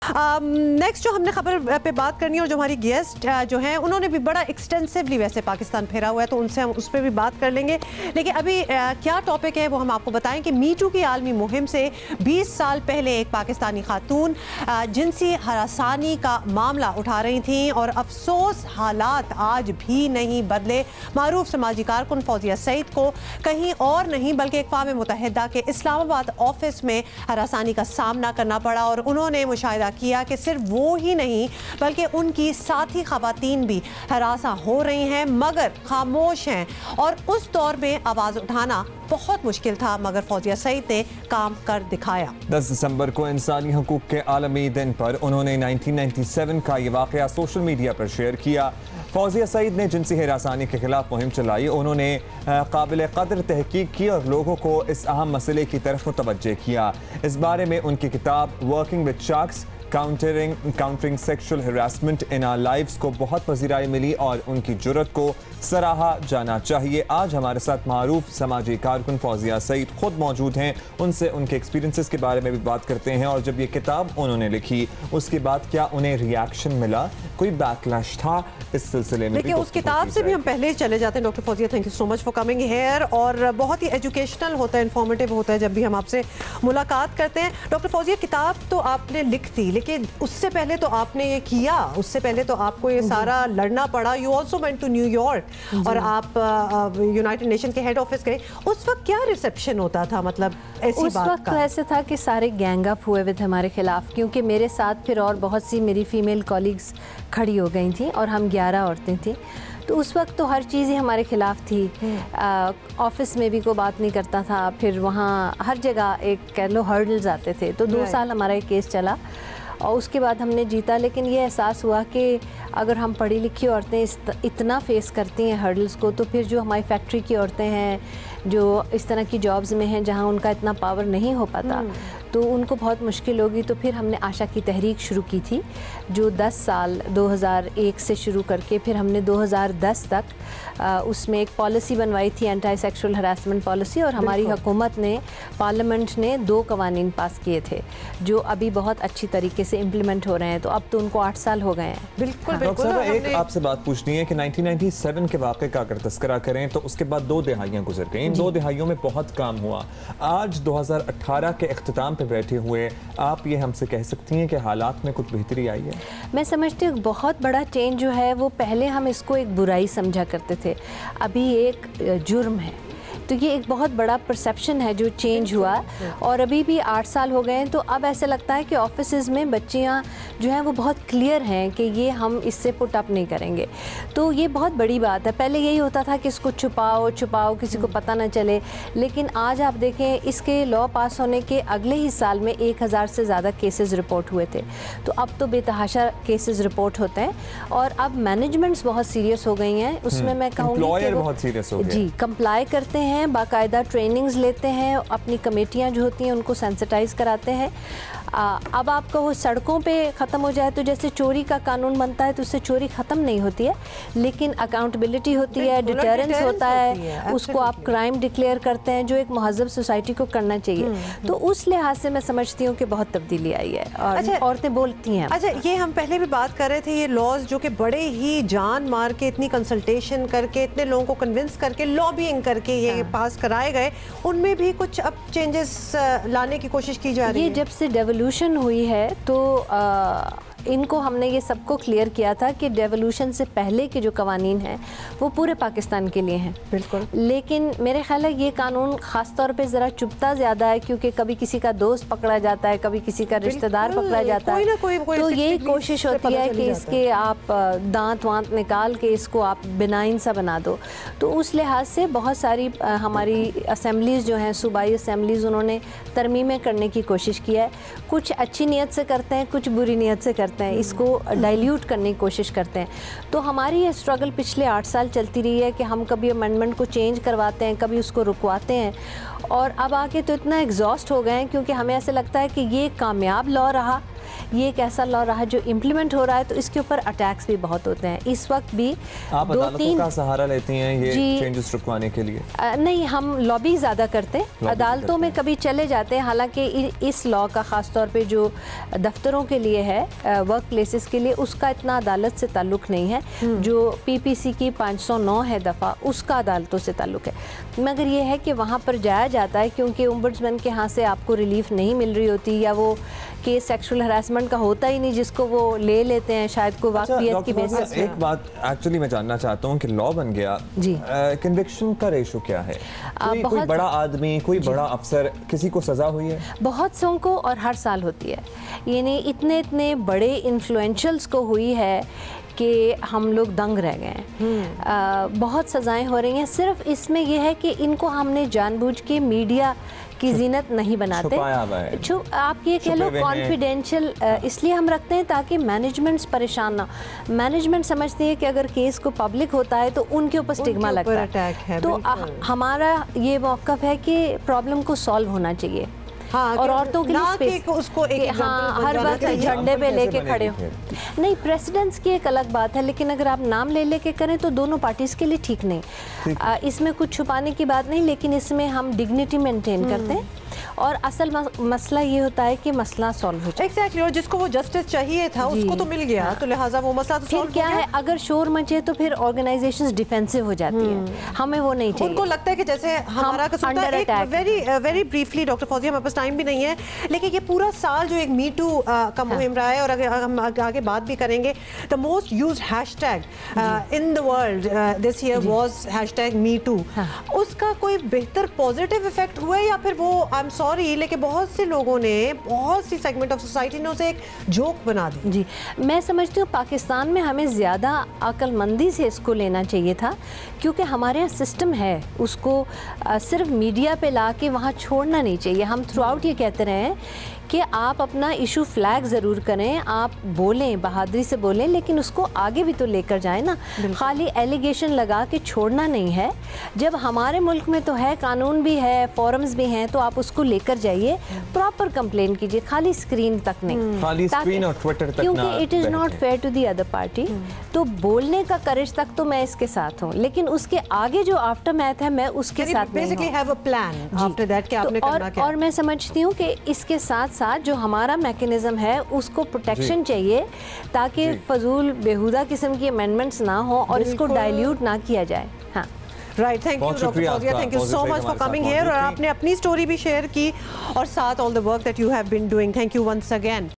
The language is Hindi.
नेक्स्ट जो हमने खबर पे बात करनी है और जो हमारी गेस्ट जो हैं उन्होंने भी बड़ा एक्सटेंसिवली वैसे पाकिस्तान फेरा हुआ है, तो उनसे हम उस पर भी बात कर लेंगे। लेकिन अभी क्या टॉपिक है वो हम आपको बताएं कि मीटू की आलमी मुहिम से 20 साल पहले एक पाकिस्तानी खातून जिनसी हरासानी का मामला उठा रही थी और अफसोस हालात आज भी नहीं बदले। मारूफ समाजी कारकुन फौजिया सईद को कहीं और नहीं बल्कि अक़वाम मुत्तहिदा के इस्लामाबाद ऑफिस में हरासानी का सामना करना पड़ा और उन्होंने मुशाहिदा किया कि सिर्फ वो ही नहीं बल्कि उनकी साथी खवातीन भी हरासा हो रही हैं मगर खामोश हैं, और उस दौर में आवाज़ उठाना बहुत मुश्किल था मगर फौजिया सईद ने काम कर दिखाया। 10 दिसंबर को इंसानी हकूक़ के आलमी दिन पर उन्होंने 1997 का ये वाक़या सोशल मीडिया पर शेयर किया। फौजिया सईद ने जिनसी हरासानी के खिलाफ मुहिम चलाई। उन्होंने काबिल कदर तहकीक की और लोगों को इस अहम मसले की तरफ मुतवज्जे किया। इस बारे में उनकी किताब working with sharks countering sexual harassment in our lives को बहुत पज़ीराई मिली और उनकी जुर्रत को सराहा जाना चाहिए। आज हमारे साथ मारूफ समाजी कारकुन फौजिया सईद खुद मौजूद हैं। उनसे उनके एक्सपीरियंसेस के बारे में भी बात करते हैं और जब ये किताब उन्होंने लिखी उसके बाद क्या उन्हें रिएक्शन मिला, कोई बैकलैश था इस सिलसिले में? देखिए उस किताब से भी हम पहले चले जाते हैं। Doctor Fauzia, thank you so much for coming here, और बहुत ही एजुकेशनल होता है, इन्फॉर्मेटिव होता है जब भी हम आपसे मुलाकात करते हैं। डॉक्टर फौजिया, किताब तो आपने लिख दी लेकिन उससे पहले तो आपने ये किया, उससे पहले तो आपको ये सारा लड़ना पड़ा। You also went to New York और आप यूनाइटेड नेशन के हेड ऑफिस गए। उस वक्त क्या रिसेप्शन होता था, मतलब ऐसी उस बात वक्त का? तो ऐसे था कि सारे गैंग अप हुए हुए थे हमारे खिलाफ, क्योंकि मेरे साथ फिर और बहुत सी मेरी फीमेल कॉलीग्स खड़ी हो गई थी और हम 11 औरतें थी। तो उस वक्त तो हर चीज़ ही हमारे खिलाफ थी। ऑफिस में भी कोई बात नहीं करता था, फिर वहाँ हर जगह एक कह लो हर्डल्स आते थे। तो 2 साल हमारा एक केस चला और उसके बाद हमने जीता। लेकिन ये एहसास हुआ कि अगर हम पढ़ी लिखी औरतें इतना फेस करती हैं हर्डल्स को, तो फिर जो hamaरी फैक्ट्री की औरतें हैं जो इस तरह की जॉब्स में हैं जहाँ उनका इतना पावर नहीं हो पाता, तो उनको बहुत मुश्किल होगी। तो फिर हमने आशा की तहरीक शुरू की थी जो 10 साल 2001 से शुरू करके फिर हमने 2010 तक उसमें एक पॉलिसी बनवाई थी, एंटी सेक्सुअल हरासमेंट पॉलिसी, और हमारी हुकूमत ने, पार्लियामेंट ने 2 कवानीन पास किए थे जो अभी बहुत अच्छी तरीके से इम्प्लीमेंट हो रहे हैं। तो अब तो उनको 8 साल हो गए हैं। बिल्कुल डॉक्टर साहब, एक आपसे बात पूछनी है कि 1997 के वाक़े का अगर तस्करा करें तो उसके बाद 2 दिहाइयाँ गुजर गई। इन 2 दिहाइयों में बहुत काम हुआ। आज 2018 के इख्तिताम पे बैठे हुए आप ये हमसे कह सकती हैं कि हालात में कुछ बेहतरी आई है? मैं समझती हूँ बहुत बड़ा चेंज जो है वो, पहले हम इसको एक बुराई समझा करते थे, अभी एक जुर्म है। तो ये एक बहुत बड़ा परसेप्शन है जो चेंज हुआ। और अभी भी 8 साल हो गए हैं तो अब ऐसे लगता है कि ऑफिसेज में बच्चियां जो हैं वो बहुत क्लियर हैं कि ये हम इससे पुट अप नहीं करेंगे। तो ये बहुत बड़ी बात है। पहले यही होता था कि इसको छुपाओ छुपाओ, किसी को पता ना चले। लेकिन आज आप देखें, इसके लॉ पास होने के अगले ही साल में 1000 से ज़्यादा केसेस रिपोर्ट हुए थे। तो अब तो बेतहाशा केसेस रिपोर्ट होते हैं और अब मैनेजमेंट्स बहुत सीरियस हो गई हैं। उसमें मैं कहूँगी कि बहुत सीरियस हो गए, जी, कंप्लाई करते हैं, बाकायदा ट्रेनिंग्स लेते हैं, अपनी कमेटियां जो होती हैं उनको सेंसिटाइज कराते हैं। अब आपका वो सड़कों पे ख़त्म हो जाए तो जैसे चोरी का कानून बनता है तो उससे चोरी ख़त्म नहीं होती है, लेकिन अकाउंटेबिलिटी होती है, डिटरेंस होता है, उसको आप क्राइम डिक्लेयर करते हैं जो एक महज़ब सोसाइटी को करना चाहिए। तो उस लिहाज से मैं समझती हूँ कि बहुत तब्दीली आई है और औरतें बोलती हैं। अच्छा, ये हम पहले भी बात कर रहे थे, ये लॉज जो कि बड़े ही जान मार के, इतनी कंसल्टेशन करके, इतने लोगों को कन्विंस करके, लॉबिंग करके ये पास कराए गए, उनमें भी कुछ अब चेंजेस लाने की कोशिश की जा रही है। ये जब से डेवोल्यूशन हुई है तो इनको हमने ये सबको क्लियर किया था कि डेवोल्यूशन से पहले के जो कवानीन हैं वो पूरे पाकिस्तान के लिए हैं। बिल्कुल। लेकिन मेरे ख्याल है ये कानून ख़ास तौर पे ज़रा चुभता ज़्यादा है, क्योंकि कभी किसी का दोस्त पकड़ा जाता है, कभी किसी का रिश्तेदार पकड़ा जाता है। कोई तो ये कोशिश होती है कि इसके आप दांत वांत निकाल के इसको आप बिनाइन सा बना दो। तो उस लिहाज से बहुत सारी हमारी असम्बलीज़ जो हैं, सूबाई असम्बलीज़, उन्होंने तरमीमें करने की कोशिश की है। कुछ अच्छी नीयत से करते हैं, कुछ बुरी नीयत से करते हैं, इसको डाइल्यूट करने की कोशिश करते हैं। तो हमारी ये स्ट्रगल पिछले 8 साल चलती रही है कि हम कभी अमेंडमेंट को चेंज करवाते हैं, कभी उसको रुकवाते हैं, और अब आके तो इतना एग्जॉस्ट हो गए हैं क्योंकि हमें ऐसे लगता है कि ये कामयाब लॉ रहा, ये एक ऐसा लॉ रहा जो इम्प्लीमेंट हो रहा है, तो इसके ऊपर अटैक्स भी बहुत होते हैं। इस वक्त भी आप अदालतों का सहारा लेती हैं ये चेंजेस रुकवाने के लिए? नहीं, हम लॉबी ज़्यादा करते हैं, अदालतों में कभी चले जाते हैं। हालांकि इस लॉ का ख़ास तौर पे जो दफ्तरों के लिए है, वर्क प्लेसेस के लिए, उसका इतना अदालत से ताल्लुक़ नहीं है। जो PPC की 509 है दफ़ा, उसका अदालतों से ताल्लुक़ है। मगर ये है कि वहाँ पर जाया जाता है क्योंकि ओम्बुड्समैन के यहाँ से आपको रिलीफ नहीं मिल रही होती, या वो केस सेक्सुअल हरासमेंट का होता ही नहीं जिसको वो ले लेते हैं, शायद को वाकफियत की बेसिस पे। एक बात एक्चुअली मैं जानना चाहता हूँ कि लॉ बन गया जी, कन्विक्शन का रेशो क्या है? कोई बड़ा आदमी, कोई बड़ा अफसर, किसी को सजा हुई है? बहुत सौ को, और हर साल होती है। यानी इतने बड़े इन्फ्लुएंशियल्स को हुई है कि हम लोग दंग रह गए हैं। बहुत सज़ाएं हो रही हैं। सिर्फ इसमें यह है कि इनको हमने जानबूझ के मीडिया की जीनत नहीं बनाते। आप ये कह लो कॉन्फिडेंशियल इसलिए हम रखते हैं ताकि मैनेजमेंट्स परेशान ना। मैनेजमेंट समझती है कि अगर केस को पब्लिक होता है तो उनके ऊपर स्टिग्मा लगता है। तो हमारा ये मौक़िफ़ है कि प्रॉब्लम को सॉल्व होना चाहिए। हाँ, और औरतों के लिए स्पेस, उसको एक हर वक्त झंडे पे लेके खड़े हो नहीं। प्रेसिडेंट्स की एक अलग बात है, लेकिन अगर आप नाम ले लेके करें तो दोनों पार्टीज के लिए ठीक नहीं। इसमें कुछ छुपाने की बात नहीं, लेकिन इसमें हम डिग्निटी मेंटेन करते हैं और असल मसला ये होता है कि मसला सॉल्व हो जाए। एग्जैक्टली, और जिसको वो जस्टिस चाहिए था उसको तो मिल गया। हाँ। तो लिहाजा वो मसला तो फिर क्या है, अगर शोर मचे तो फिर ऑर्गेनाइजेशंस डिफेंसिव हो जाती हैं। हमें वो नहीं चाहिए। उनको लगता है कि जैसे हमारा कसूर था। वेरी ब्रीफली डॉक्टर फौजिया, हमारे पास टाइम भी नहीं है, लेकिन ये पूरा साल जो एक मी टू का मुहिम रहा है, और अगर हम आगे बात भी करेंगे, the most used hashtag in the world this year was hashtag me too. उसका कोई बेहतर पॉजिटिव इफेक्ट हुआ है, या फिर वो आई एम सॉरी लेकिन बहुत से लोगों ने, बहुत सी सेगमेंट ऑफ सोसाइटी ने उसे एक जोक बना दी? जी, मैं समझती हूँ पाकिस्तान में हमें ज़्यादा अक्लमंदी से इसको लेना चाहिए था, क्योंकि हमारे यहाँ सिस्टम है, उसको सिर्फ मीडिया पे ला के वहाँ छोड़ना नहीं चाहिए। हम थ्रू आउट ये कहते रहे हैं कि आप अपना इशू फ्लैग ज़रूर करें, आप बोलें, बहादुरी से बोलें, लेकिन उसको आगे भी तो लेकर जाएं ना। खाली एलिगेशन लगा के छोड़ना नहीं है। जब हमारे मुल्क में तो है, कानून भी है, फोरम्स भी हैं, तो आप उसको लेकर जाइए, प्रॉपर कंप्लेन कीजिए, खाली स्क्रीन तक नहीं, खाली स्क्रीन और ट्विटर तक, क्योंकि it is not fair to the other party. तो बोलने का करेज तक तो मैं इसके साथ हूँ, लेकिन उसके आगे जो आफ्टर मैथ है मैं उसके साथ नहीं हूँ। और मैं समझती हूँ कि इसके साथ जो हमारा मैकेनिज्म है उसको प्रोटेक्शन चाहिए, ताकि फजूल बेहुदा किस्म की अमेंडमेंट्स ना हो और इसको डाइल्यूट ना किया जाए। हाँ, right, thank you doctor Fauzia, thank you so much for coming here, और आपने अपनी स्टोरी भी शेयर की और साथ all the work that you have been doing. Thank you once again.